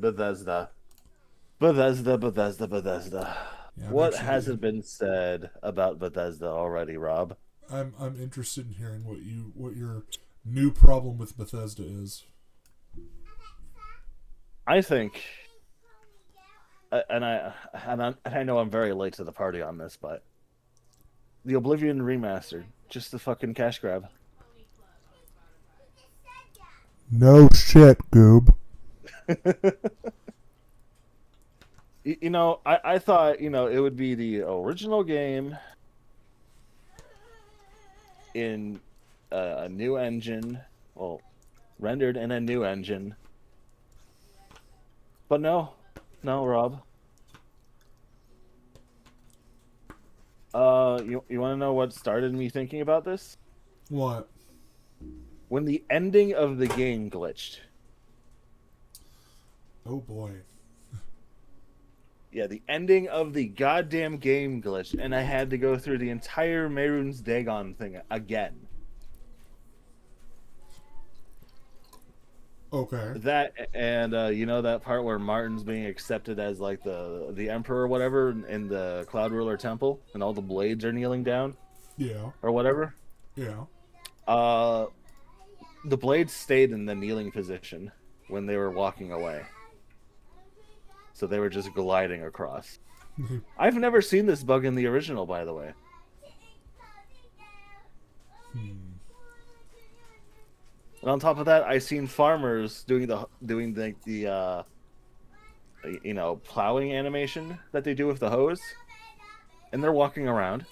Bethesda. Bethesda. Yeah, I'm What actually hasn't been said about Bethesda already, Rob? I'm interested in hearing what your new problem with Bethesda is. I think, and I know I'm very late to the party on this, but the Oblivion remastered, just a fucking cash grab. No shit, Goob. I thought, it would be the original game in a new engine, well, rendered in a new engine. But no, no, Rob. You want to know what started me thinking about this? What? When the ending of the game glitched. Oh boy. Yeah, the ending of the goddamn game glitched, and I had to go through the entire Mehrunes Dagon thing again. Okay. That and that part where Martin's being accepted as like the emperor or whatever in the Cloud Ruler Temple, and all the blades are kneeling down Yeah. or whatever. Yeah. Uh, the blades stayed in the kneeling position when they were walking away, so they were just gliding across. I've never seen this bug in the original, by the way. Hmm. And on top of that, I've seen farmers doing the plowing animation that they do with the hose, and they're walking around.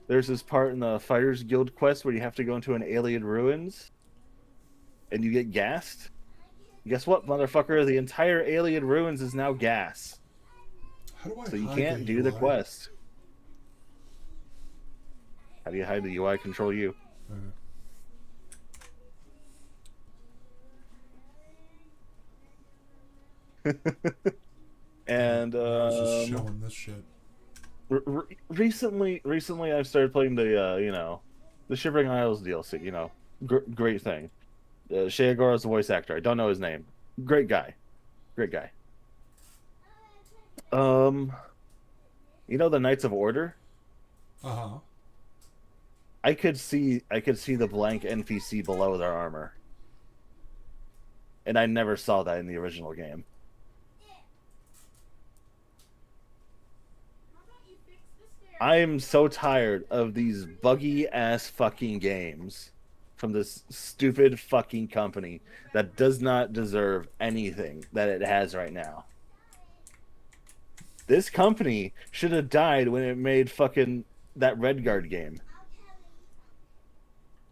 There's this part in the Fighters Guild quest where you have to go into an alien ruins, and you get gassed. Guess what, motherfucker? The entire alien ruins is now gas, How do I so you hide the can't do the UI? quest. How do you hide the UI control you? Uh, And I was just showing this shit. recently I've started playing the Shivering Isles DLC. Great thing. Shea Gora's the voice actor. I don't know his name. Great guy. Great guy. Um, the Knights of Order. Uh huh. I could see the blank NPC below their armor, and I never saw that in the original game. I am so tired of these buggy ass fucking games from this stupid fucking company that does not deserve anything that it has right now. This company should have died when it made fucking that Redguard game.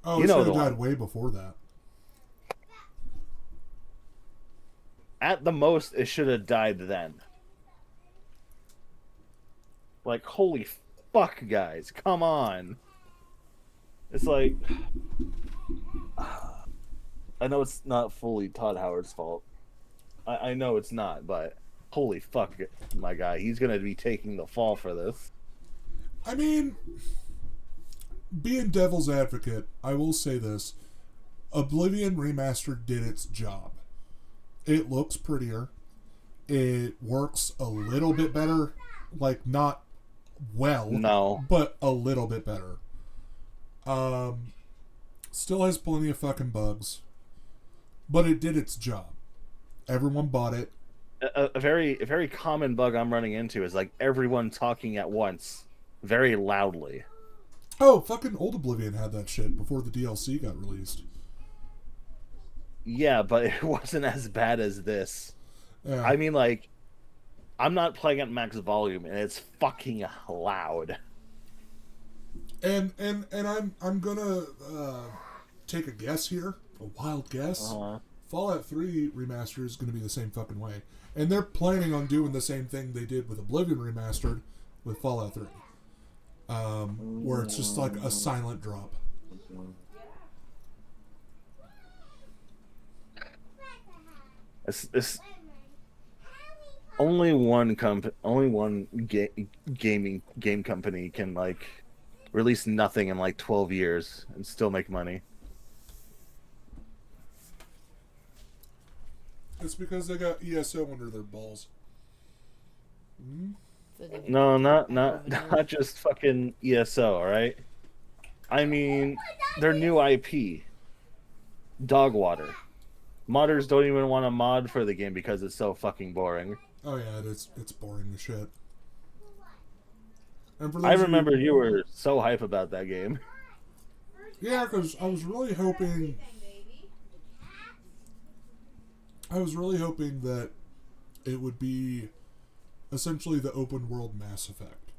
Oh, You it know should the have died one. way before that. At the most, it should have died then. Like, holy fuck, guys, come on. It's like, I know it's not fully Todd Howard's fault. I know it's not, but holy fuck, my guy, he's gonna be taking the fall for this. I mean, being devil's advocate, I will say this: Oblivion Remastered did its job. It looks prettier. It works a little bit better, like not well, No, but a little bit better. Um, Still has plenty of fucking bugs, but it did its job. Everyone bought it. a very common bug I'm running into is like everyone talking at once, very loudly. Oh, fucking old Oblivion had that shit before the DLC got released. Yeah, but it wasn't as bad as this. Yeah, I mean, like, I'm not playing at max volume, and it's fucking loud. and I'm gonna take a guess here, a wild guess. Uh, Fallout 3 remaster is going to be the same fucking way, and they're planning on doing the same thing they did with Oblivion remastered with Fallout 3, where it's just like a silent drop. it's only one gaming game company can like release nothing in like 12 years and still make money. It's because they got ESO under their balls. Mm-hmm. So they can No, not have not revenue. not just fucking ESO, all right? I mean, their new IP, Dog Water. Modders don't even want to mod for the game because it's so fucking boring. Oh yeah, it's boring as shit. And for I those of you, remember you were so hype about that game. yeah, because I was really hoping that it would be essentially the open world Mass Effect.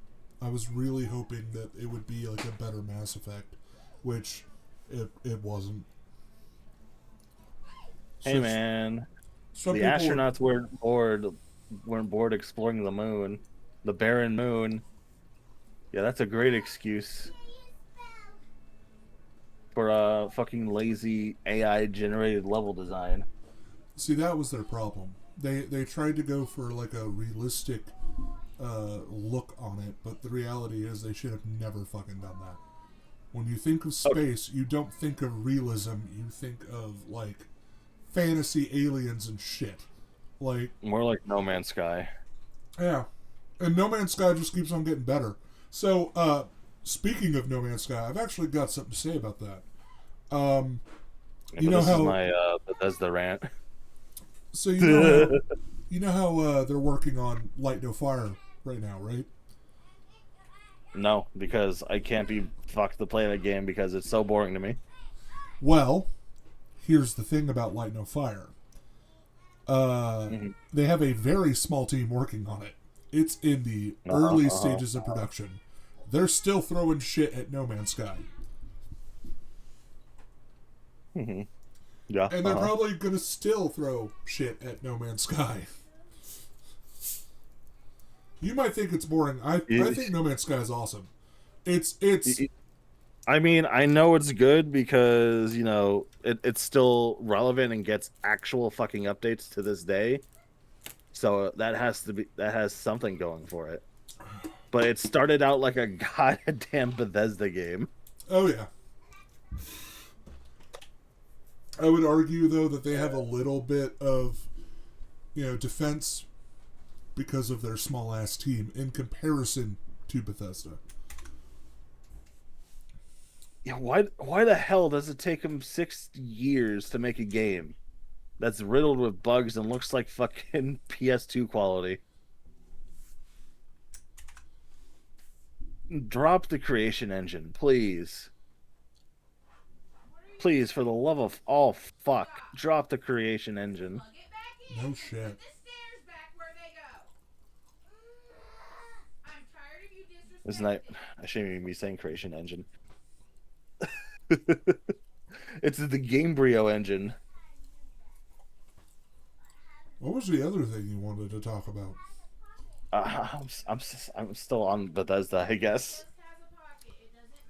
I was really hoping that it would be like a better Mass Effect, which it wasn't. Hey So man, some the people were, astronauts weren't bored exploring the moon, the barren moon. Yeah, that's a great excuse for a fucking lazy AI generated level design. see, that was their problem. They tried to go for like a realistic look on it, but the reality is they should have never fucking done that. When you think of Okay, space, you don't think of realism. You think of like fantasy aliens and shit. Like, more like No Man's Sky. yeah, and No Man's Sky just keeps on getting better. So, speaking of No Man's Sky, I've actually got something to say about that. Um, Yeah, you but know this is how my Bethesda rant. so you know how they're working on Light No Fire right now, right? No, because I can't be fucked to play that game because it's so boring to me. Well, here's the thing about Light No Fire. Hmm. They have a very small team working on it. It's in the early stages of production. They're still throwing shit at No Man's Sky. Hmm. Yeah. And they're probably going to still throw shit at No Man's Sky. You might think it's boring. I think No Man's Sky is awesome. It's I mean, I know it's good because, it's still relevant and gets actual fucking updates to this day. So that has something going for it. But it started out like a goddamn Bethesda game. oh yeah. I would argue though that they have a little bit of defense because of their small ass team in comparison to Bethesda. Yeah, why the hell does it take them 6 years to make a game that's riddled with bugs and looks like fucking PS2 quality? Drop the creation engine, please. Please, for the love of all fuck, drop the creation engine. No shit. Isn't that? I shouldn't even be saying creation engine. It's the Gamebryo engine. What was the other thing you wanted to talk about? I'm still on Bethesda, I guess.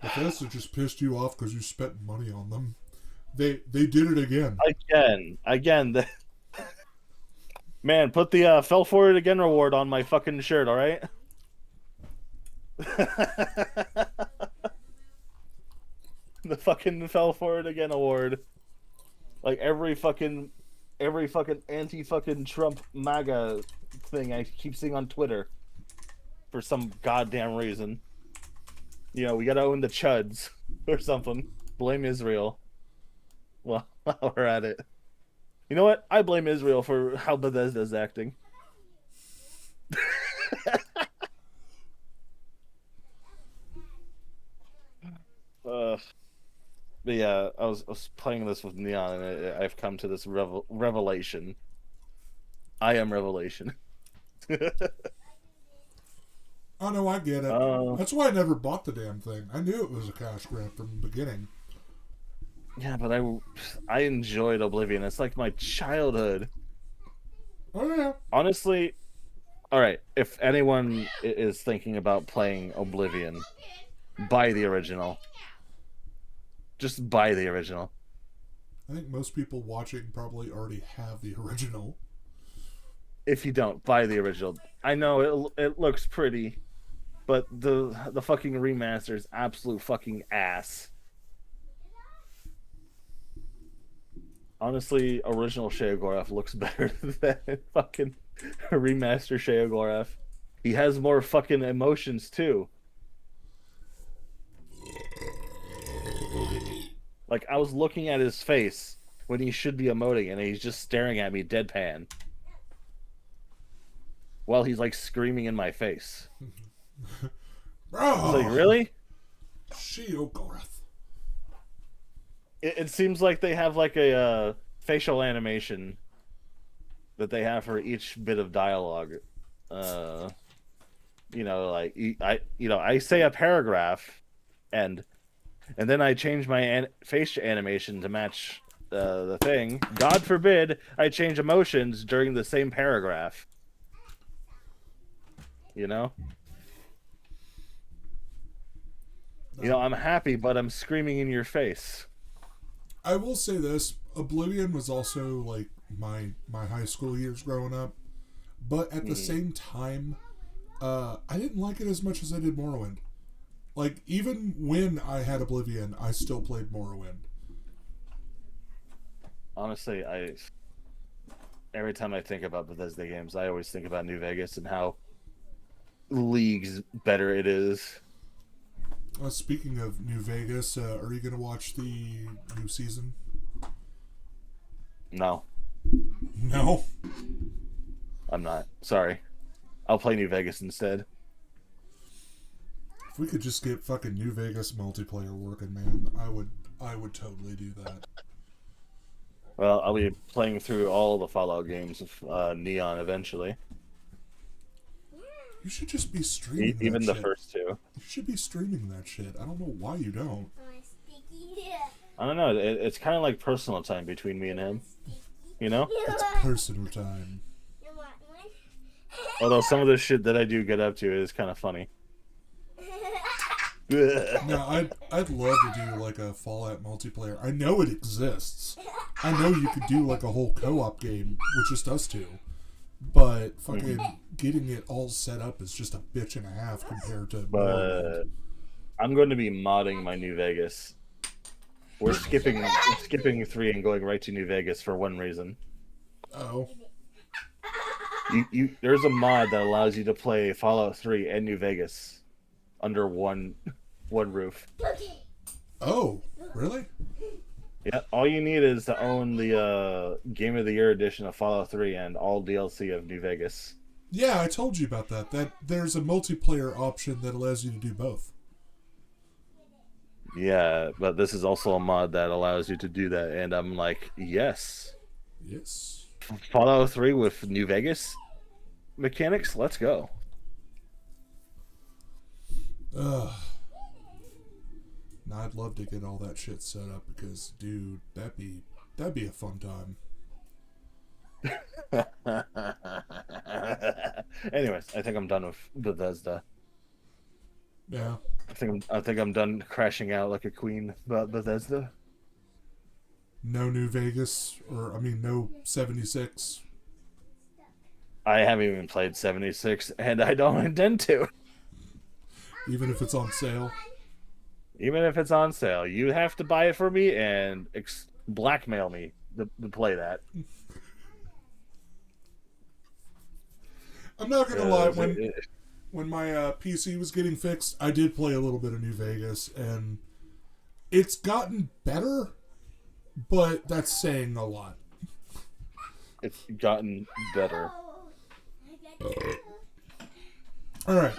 Bethesda just pissed you off because you spent money on them. They did it again. Again. Man, put the fell for it again reward on my fucking shirt, all right? The fucking fell for it again award. Like every fucking anti fucking Trump MAGA thing I keep seeing on Twitter for some goddamn reason. We gotta own the chuds or something. Blame Israel. Well, while we're at it. You know what? I blame Israel for how Bethesda's acting. uh, but yeah, I was playing this with Neon, and I've come to this revelation. I am Revelation. Oh no, I get it. uh, That's why I never bought the damn thing. I knew it was a cash grab from the beginning. yeah, but I enjoyed Oblivion. It's like my childhood. Oh yeah. Honestly, all right. If anyone is thinking about playing Oblivion, buy the original. Just buy the original. I think most people watching probably already have the original. If you don't, buy the original. I know it looks pretty, but the fucking remaster is absolute fucking ass. Honestly, original Sheogorath looks better than fucking remaster Sheogorath. He has more fucking emotions too. Like I was looking at his face when he should be emoting, and he's just staring at me deadpan while he's like screaming in my face. It's like, Oh, really? Sheogorath. It seems like they have like a facial animation that they have for each bit of dialogue. Uh, like I say a paragraph, and then I change my face animation to match the thing. God forbid I change emotions during the same paragraph. You know, I'm happy, but I'm screaming in your face. I will say this: Oblivion was also like my high school years growing up, but at the same time, I didn't like it as much as I did Morrowind. Like even when I had Oblivion, I still played Morrowind. Honestly, every time I think about Bethesda games, I always think about New Vegas and how leagues better it is. Speaking of New Vegas, are you going to watch the new season? No, No. I'm not. Sorry. I'll play New Vegas instead. If we could just get fucking New Vegas multiplayer working, man, I would totally do that. Well, I'll be playing through all the Fallout games of Neon eventually. You should just be streaming that Even the shit. first two. You should be streaming that shit. I don't know why you don't. I don't know. It's kind of like personal time between me and him. You know? It's personal time. Although some of the shit that I do get up to is kind of funny. No, I'd love to do like a Fallout multiplayer. I know it exists. I know you could do like a whole co-op game with just us two. But fucking getting it all set up is just a bitch and a half compared to. But I'm going to be modding my New Vegas. We're skipping 3 and going right to New Vegas for one reason. Oh. There's a mod that allows you to play Fallout 3 and New Vegas under one roof. Oh, really? Yeah, all you need is to own the Game of the Year edition of Fallout 3 and all DLC of New Vegas. Yeah, I told you about that. That there's a multiplayer option that allows you to do both. Yeah, but this is also a mod that allows you to do that, and I'm like, yes. Yes. Fallout 3 with New Vegas mechanics, let's go. Ugh. Now I'd love to get all that shit set up because, dude, that'd be a fun time. Anyways, I think I'm done with Bethesda. Yeah. I think I'm done crashing out like a queen about Bethesda. No New Vegas, or I mean, no 76. I haven't even played 76, and I don't intend to. Even if it's on sale. Even if it's on sale, you have to buy it for me and blackmail me to play that. I'm not gonna lie, when my PC was getting fixed, I did play a little bit of New Vegas, and it's gotten better, but that's saying a lot. It's gotten better. Alright,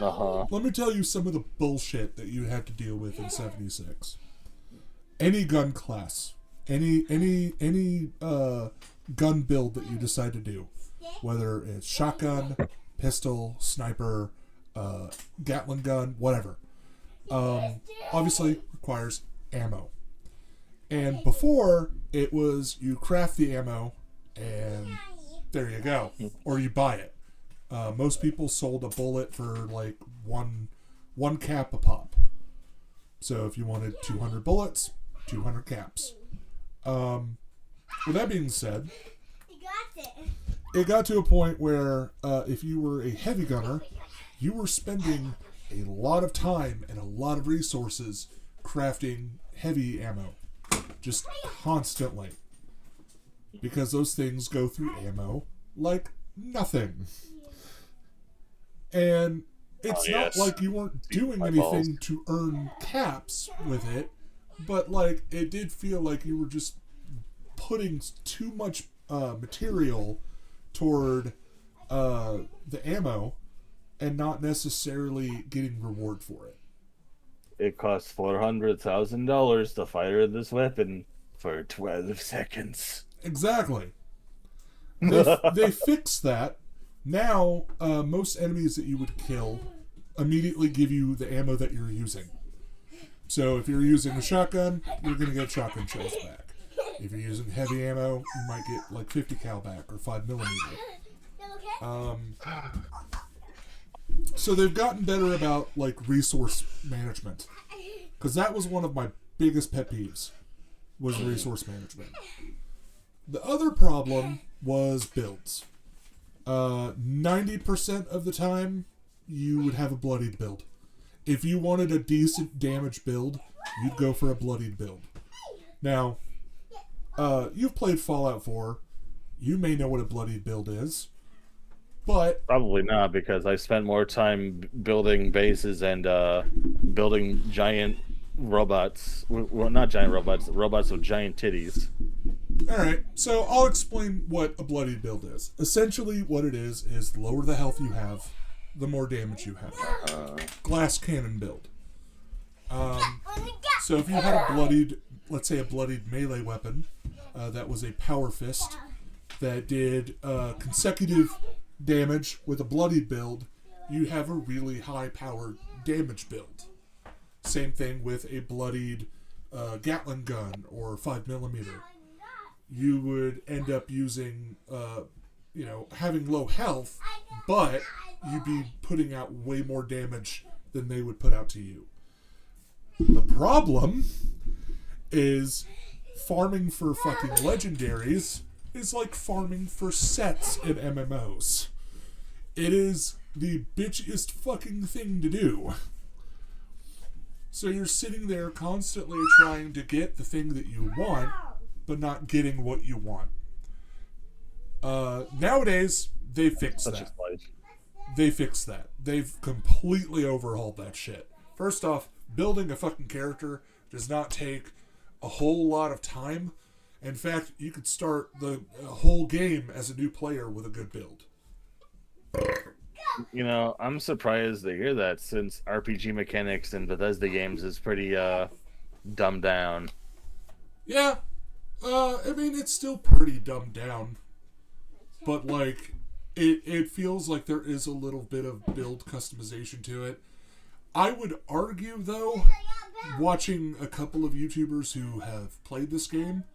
let me tell you some of the bullshit that you had to deal with in 76. Any gun class, any gun build that you decide to do, whether it's shotgun, pistol, sniper, Gatling gun, whatever, obviously requires ammo. And before, it was you craft the ammo and there you go, or you buy it. Most people sold a bullet for like one cap a pop. So if you wanted 200 bullets, 200 caps. With that being said, it got to a point where if you were a heavy gunner, you were spending a lot of time and a lot of resources crafting heavy ammo. Just constantly. because those things go through ammo like nothing. And Oh it's not yes, like you weren't doing my balls. anything to earn caps with it, but like it did feel like you were just putting too much material toward the ammo and not necessarily getting reward for it. It costs $400,000 to fire this weapon for 12 seconds. Exactly. They fixed that. Now, most enemies that you would kill immediately give you the ammo that you're using. So if you're using a shotgun, you're going to get shotgun shells back. If you're using heavy ammo, you might get like 50 cal back or 5 millimeter. Um, so they've gotten better about like resource management, because that was one of my biggest pet peeves was resource management. The other problem was builds. 90% of the time, you would have a bloodied build. If you wanted a decent damage build, you'd go for a bloodied build. Now, you've played Fallout 4. You may know what a bloodied build is, but Probably not, because I spent more time building bases and building giant robots. Well, not giant robots, robots with giant titties. alright, so I'll explain what a bloodied build is. Essentially, what it is the lower the health you have, the more damage you have. Glass cannon build. So if you had a bloodied, let's say a bloodied melee weapon, that was a power fist that did consecutive damage with a bloodied build, you have a really high powered damage build. Same thing with a bloodied Gatling gun or 5 millimeter. You would end up using, having low health, but you'd be putting out way more damage than they would put out to you. The problem is farming for fucking legendaries is like farming for sets in MMOs. It is the bitchiest fucking thing to do. So you're sitting there constantly trying to get the thing that you want, but not getting what you want. Nowadays, they fixed Such that. is life. They fixed that. They've completely overhauled that shit. First off, building a fucking character does not take a whole lot of time. In fact, you could start the whole game as a new player with a good build. You know, I'm surprised to hear that, since RPG mechanics in Bethesda games is pretty dumbed down. Yeah, I mean, it's still pretty dumbed down. But, like, it feels like there is a little bit of build customization to it. I would argue, though, watching a couple of YouTubers who have played this game,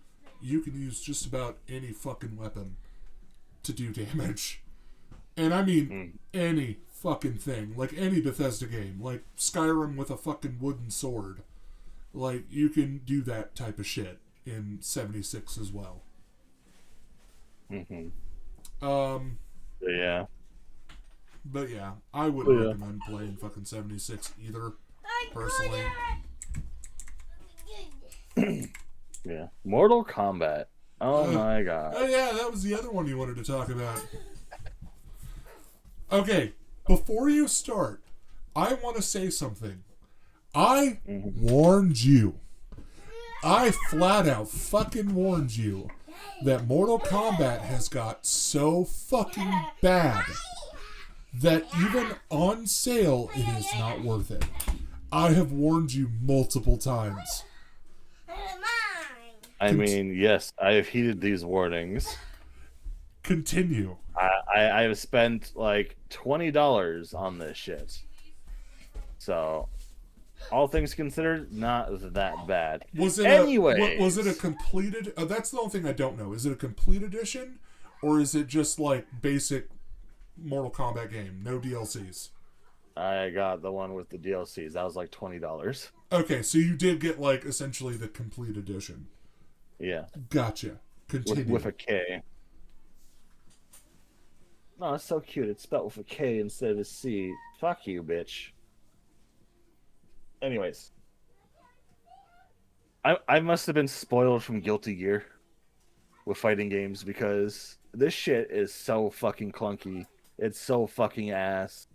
you can use just about any fucking weapon to do damage. And I mean any fucking thing. Like any Bethesda game. Like Skyrim with a fucking wooden sword. Like, you can do that type of shit in 76 as well. Mm-hmm. Um, Yeah. but yeah, I wouldn't recommend playing fucking 76 either, personally. Yeah. Mortal Kombat. Oh my Oh god. yeah, that was the other one you wanted to talk about. Okay, before you start, I want to say something. I warned you. I flat out fucking warned you that Mortal Kombat has got so fucking bad that even on sale, it is not worth it. I have warned you multiple times. I mean, yes, I have heeded these warnings. Continue. I have spent like $20 on this shit. So, all things considered, not that bad. Was it Anyways, was it a completed? That's the only thing I don't know. Is it a complete edition, or is it just like basic Mortal Kombat game, no DLCs? I got the one with the DLCs. That was like $20. Okay, so you did get like essentially the complete edition. Yeah, Gotcha. Continue. with a K. No, it's so cute. It's spelled with a K instead of a C. Fuck you, bitch. Anyways, I must have been spoiled from Guilty Gear. with fighting games because this shit is so fucking clunky. It's so fucking ass.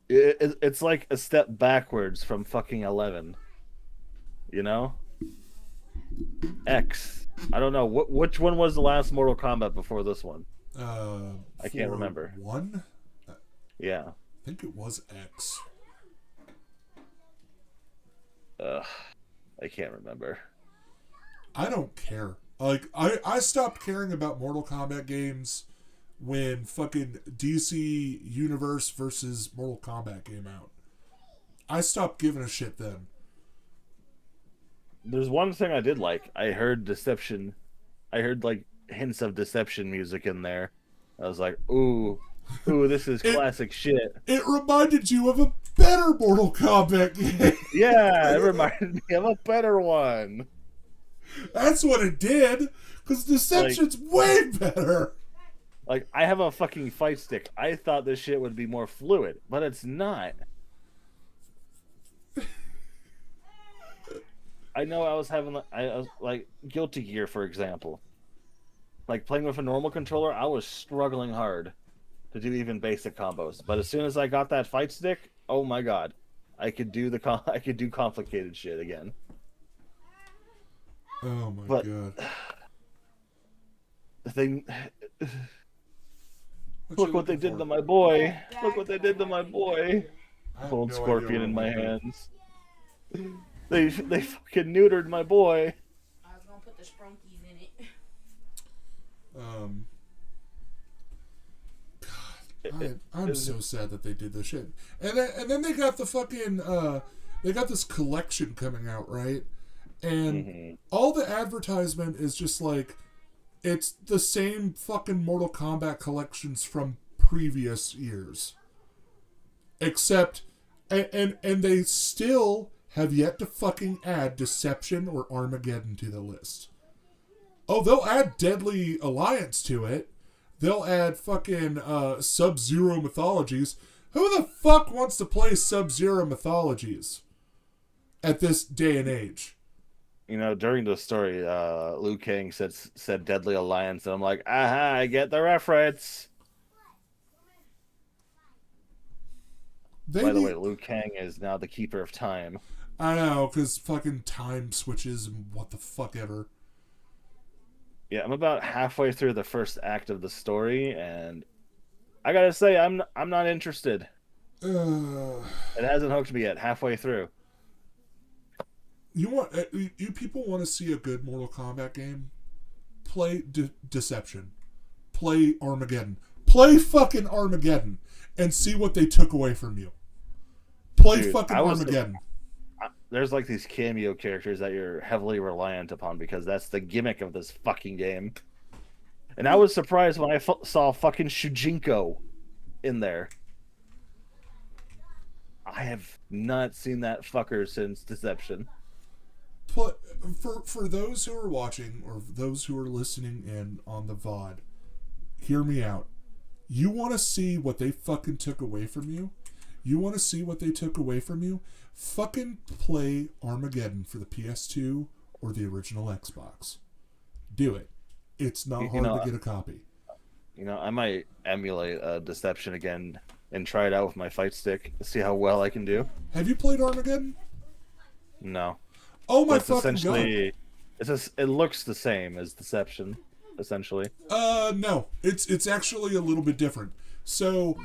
It's like a step backwards from fucking 11. You know? X. I don't know which one was the last Mortal Kombat before this one. I can't remember. One? Yeah. I think it was X. I can't remember. I don't care. Like, I stopped caring about Mortal Kombat games when fucking DC Universe versus Mortal Kombat came out. I stopped giving a shit then. There's one thing I did like. I heard Deception. I heard like hints of Deception music in there. I was like, ooh, this is classic shit. It reminded you of a better Mortal Kombat game. Yeah, it reminded me of a better one. That's what it did. Because Deception's way better. Like, I have a fucking fight stick. I thought this shit would be more fluid, but it's not. I know I was like Guilty Gear, for example. Like playing with a normal controller, I was struggling hard to do even basic combos. But as soon as I got that fight stick, oh my god, I could do complicated shit again. Oh my god. The thing. Look what they did to my boy. Look what they did to my boy. Cold Scorpion in my hands. They fucking neutered my boy. I was gonna put the sprunkies in it. God, I'm so sad that they did this shit. And then they got the fucking they got this collection coming out, right? And all the advertisement is just like it's the same fucking Mortal Kombat collections from previous years. Except and they still have yet to fucking add Deception or Armageddon to the list. Oh, they'll add Deadly Alliance to it. They'll add fucking Sub-Zero Mythologies. Who the fuck wants to play Sub-Zero Mythologies at this day and age? You know, during the story, Liu Kang said Deadly Alliance, and I'm like, aha, I get the reference. By the way, Liu Kang is now the Keeper of Time. I know, because fucking time switches and what the fuck ever. Yeah, I'm about halfway through the first act of the story, and I gotta say, I'm not interested. It hasn't hooked me yet. Halfway through. You people want to see a good Mortal Kombat game? Play Deception. Play Armageddon. Play fucking Armageddon, and see what they took away from you. Play fucking Armageddon. There's like these cameo characters that you're heavily reliant upon because that's the gimmick of this fucking game. And I was surprised when I saw fucking Shujinko in there. I have not seen that fucker since Deception. For those who are watching or those who are listening in on the VOD, hear me out. You want to see what they fucking took away from you? You want to see what they took away from you? Fucking play Armageddon for the PS2 or the original Xbox. Do it. It's not hard to get a copy. You know, I might emulate Deception again and try it out with my fight stick. See how well I can do. Have you played Armageddon? No. Oh my fucking god! It looks the same as Deception, essentially. No. It's actually a little bit different. So,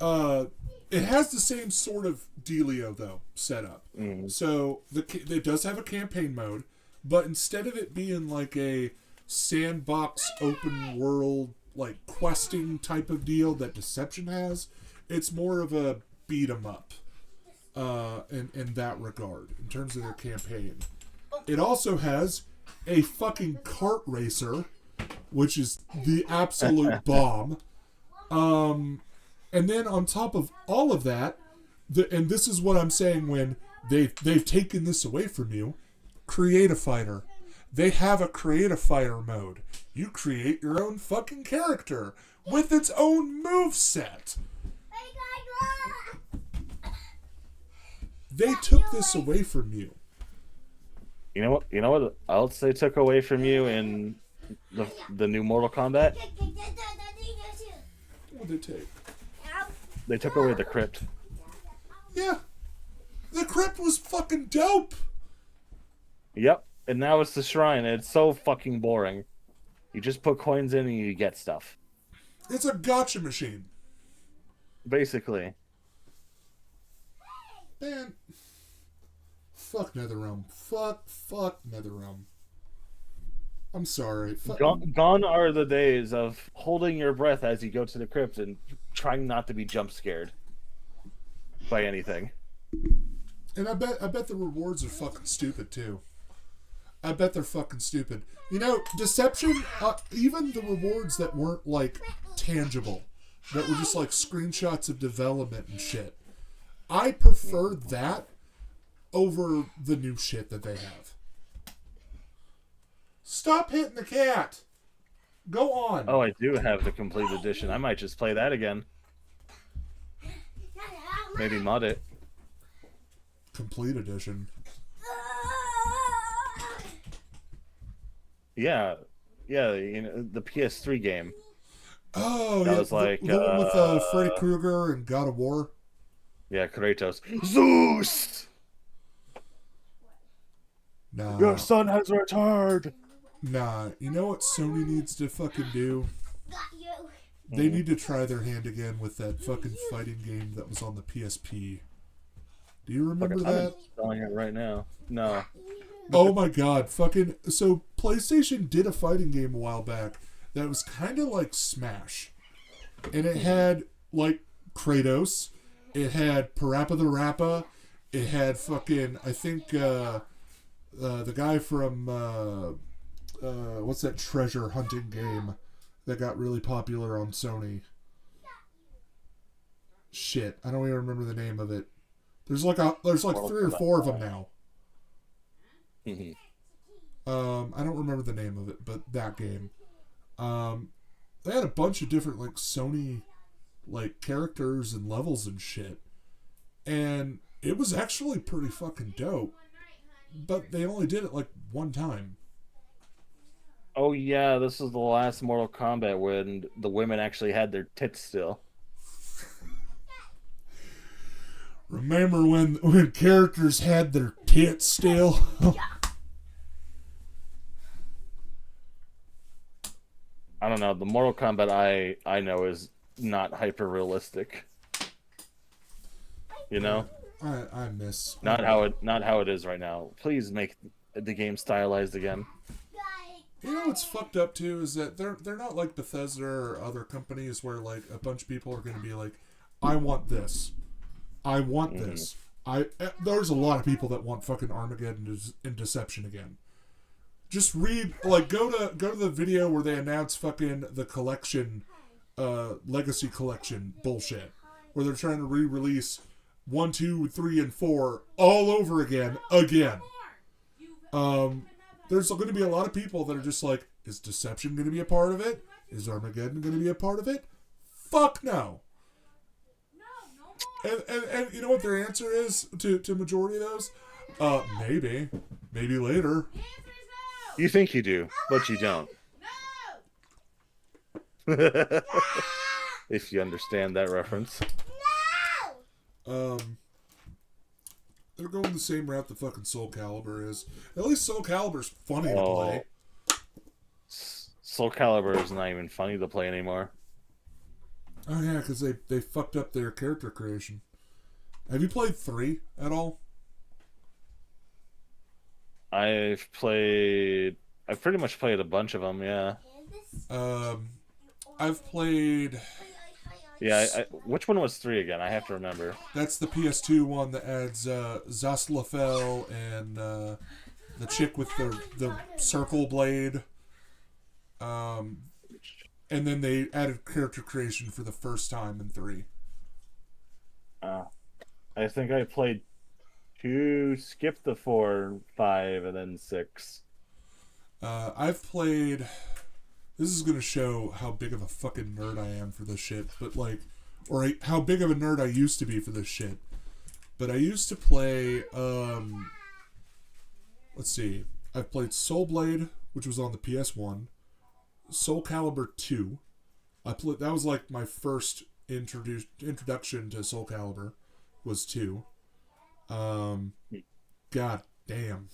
it has the same sort of dealio, though, set up. So, it does have a campaign mode, but instead of it being like a sandbox open world, like, questing type of deal that Deception has, it's more of a beat 'em up in that regard, in terms of their campaign. It also has a fucking kart racer, which is the absolute bomb. And then on top of all of that, and this is what I'm saying when they've taken this away from you, create a fighter. They have a create a fighter mode. You create your own fucking character with its own moveset. They took this away from you. You know what? You know what else they took away from you in the new Mortal Kombat? What did they take? They took away the crypt. Yeah, the crypt was fucking dope. Yep. And now it's the shrine. And it's so fucking boring. You just put coins in and you get stuff. It's a gotcha machine. Basically. Man, fuck Netherrealm. Fuck Netherrealm. I'm sorry. Gone are the days of holding your breath as you go to the crypt and trying not to be jump scared by anything. And I bet the rewards are fucking stupid too. I bet they're fucking stupid. You know, Deception, even the rewards that weren't like tangible, that were just like screenshots of development and shit, I prefer that over the new shit that they have. Stop hitting the cat. Go on. Oh, I do have the complete edition. I might just play that again. Maybe mod it. Complete edition. Yeah, you know, the PS3 game. Oh, That yeah, was like the one with Freddy Krueger and God of War. Yeah, Kratos. Zeus! Nah. Your son has returned! Nah, you know what Sony needs to fucking do? They need to try their hand again with that fucking fighting game that was on the PSP. Do you remember that? I'm installing it right now. No. Oh my god, fucking... So, PlayStation did a fighting game a while back that was kind of like Smash. And it had, like, Kratos. It had Parappa the Rappa. It had fucking, I think, the guy from, what's that treasure hunting game that got really popular on Sony? Shit, I don't even remember the name of it. There's like 3 or 4 of them now. I don't remember the name of it, but that game. They had a bunch of different like Sony like characters and levels and shit, and it was actually pretty fucking dope. But they only did it like one time. Oh yeah, this is the last Mortal Kombat when the women actually had their tits still. Remember when characters had their tits still? I don't know. The Mortal Kombat I know is not hyper realistic. You know, I miss not how it is right now. Please make the game stylized again. You know what's fucked up too is that they're not like Bethesda or other companies where like a bunch of people are going to be like, I want this, I want this. There's a lot of people that want fucking Armageddon and Deception again. Just read, like, go to the video where they announce fucking the collection, Legacy Collection bullshit, where they're trying to re-release 1, 2, 3, and 4 all over again. There's going to be a lot of people that are just like, is Deception going to be a part of it? Is Armageddon going to be a part of it? Fuck no. And you know what their answer is to majority of those? Maybe later. You think you do, but you don't. If you understand that reference. They're going the same route the fucking Soul Calibur is. At least Soul Calibur's funny to play. Soul Calibur is not even funny to play anymore. Oh yeah, because they fucked up their character creation. Have you played 3 at all? I've pretty much played a bunch of them, yeah. I've played... Yeah, which one was 3 again? I have to remember. That's the PS2 one that adds Zaslafel and the chick with the circle blade. And then they added character creation for the first time in 3. I think I played 2, skipped the 4, 5, and then 6. I've played... This is going to show how big of a fucking nerd I am for this shit, but like... Or how big of a nerd I used to be for this shit. But I used to play, let's see. I've played Soul Blade, which was on the PS1. Soul Calibur 2. That was like my first introduction to Soul Calibur was 2. God damn.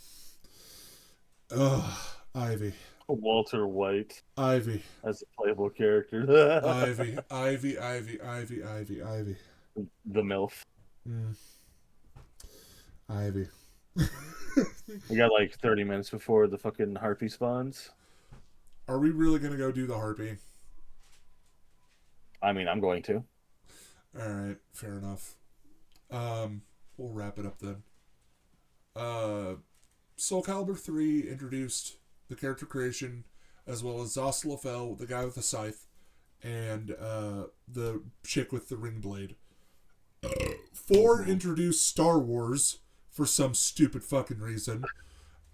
Ugh, Ivy. Walter White Ivy. as a playable character. Ivy. Ivy, Ivy, Ivy, Ivy, Ivy. The MILF. Mm. Ivy. We got like 30 minutes before the fucking harpy spawns. Are we really gonna go do the harpy? I mean, I'm going to. Alright, fair enough. We'll wrap it up then. Soul Calibur 3 introduced the character creation, as well as Zostalafel, the guy with the scythe, and the chick with the ring blade. 4 introduced Star Wars for some stupid fucking reason.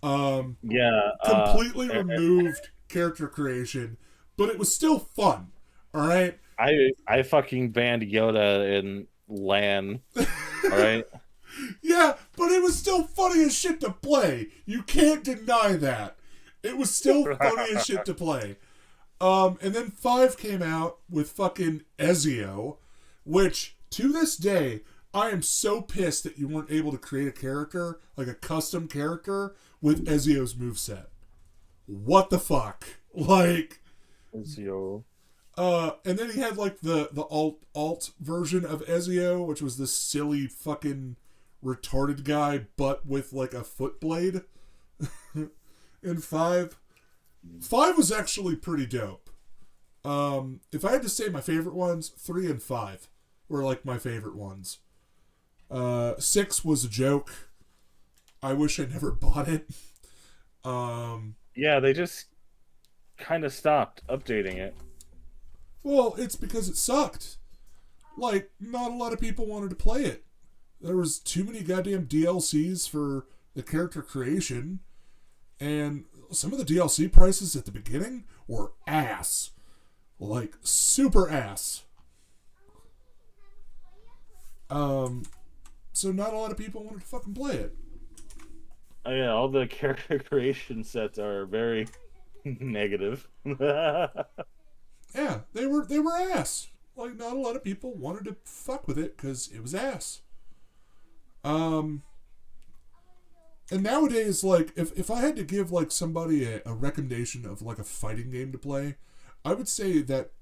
Yeah. Completely removed character creation, but it was still fun. Alright? I fucking banned Yoda in LAN. Alright? Yeah, but it was still funny as shit to play. You can't deny that. It was still funny as shit to play. And then 5 came out with fucking Ezio, which, to this day, I am so pissed that you weren't able to create a character, like a custom character, with Ezio's moveset. What the fuck? Like... Ezio. And then he had, like, the alt version of Ezio, which was this silly fucking retarded guy, but with, like, a foot blade. In 5. 5 was actually pretty dope. If I had to say my favorite ones, 3 and 5 were like my favorite ones. 6 was a joke. I wish I never bought it. Yeah, they just kind of stopped updating it. Well, it's because it sucked. Like, not a lot of people wanted to play it. There was too many goddamn DLCs for the character creation. And some of the DLC prices at the beginning were ass. Like, super ass. So not a lot of people wanted to fucking play it. Oh yeah, all the character creation sets are very negative. Yeah, they were ass. Like, not a lot of people wanted to fuck with it because it was ass. And nowadays, like, if I had to give, like, somebody a recommendation of, like, a fighting game to play, I would say that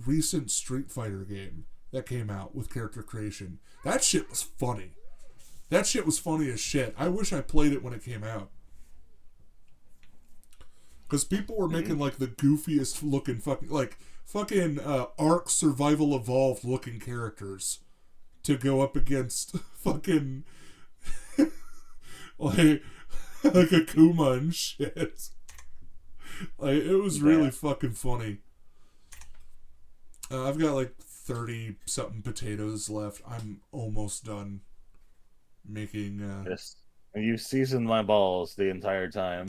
recent Street Fighter game that came out with character creation, that shit was funny. That shit was funny as shit. I wish I played it when it came out. Because people were making, like, the goofiest looking fucking Ark Survival Evolved looking characters to go up against fucking... like Akuma and shit. Like, it was really fucking funny. I've got like 30 something potatoes left. I'm almost done making Yes. And you seasoned my balls the entire time.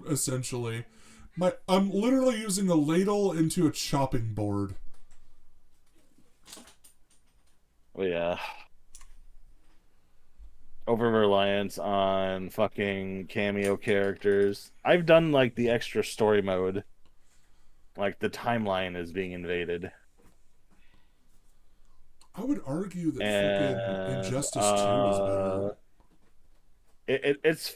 essentially. I'm literally using a ladle into a chopping board. Oh yeah. Over reliance on fucking cameo characters. I've done like the extra story mode. Like the timeline is being invaded. I would argue that fucking Injustice 2 is better. It's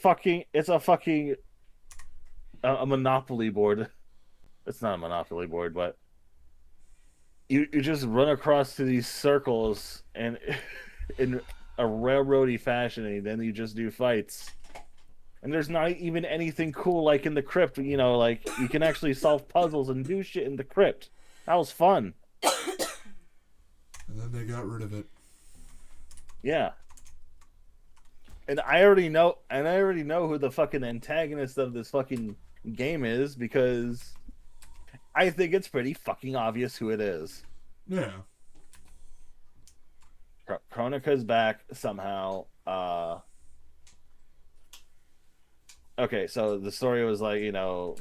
a Monopoly board. It's not a Monopoly board, but you just run across to these circles and in a railroady fashion, and then you just do fights. And there's not even anything cool like in the crypt, you know, like you can actually solve puzzles and do shit in the crypt. That was fun. And then they got rid of it. Yeah. And I already know who the fucking antagonist of this fucking game is, because I think it's pretty fucking obvious who it is. Yeah. Kronika's back somehow. Okay, so the story was like, you know,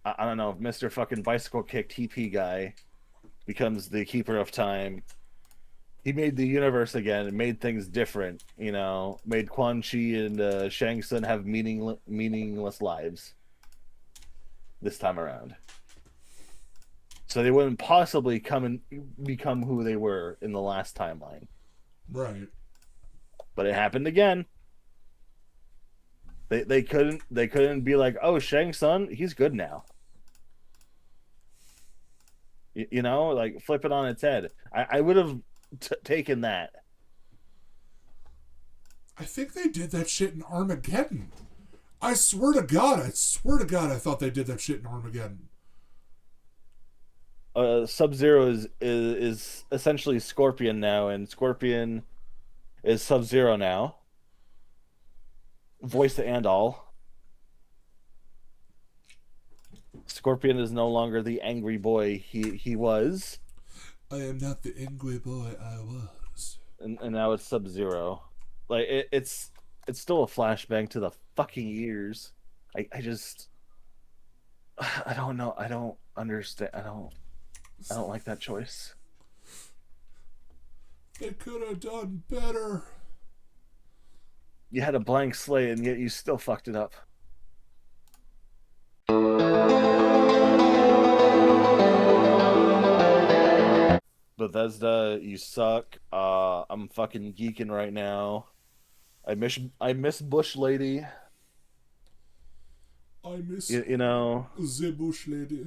I don't know, Mr. fucking bicycle kick TP guy becomes the keeper of time, he made the universe again and made things different. You know, made Quan Chi and Shang Tsung have meaningless lives this time around, so they wouldn't possibly come and become who they were in the last timeline. Right. But it happened again. They couldn't be like, oh, Shang Tsung, he's good now. You know, like flip it on its head. I would have taken that. I think they did that shit in Armageddon. I swear to God, I thought they did that shit in Armageddon. Sub Zero is essentially Scorpion now, and Scorpion is Sub Zero now, voice and all. Scorpion is no longer the angry boy he was, I am not the angry boy I was. and now it's Sub Zero. Like it's still a flashback to the fucking years. I just I don't know. I don't understand. I don't like that choice. They could have done better. You had a blank slate and yet you still fucked it up. Bethesda, you suck. I'm fucking geeking right now. I miss Bush Lady. I miss You know, the bush lady.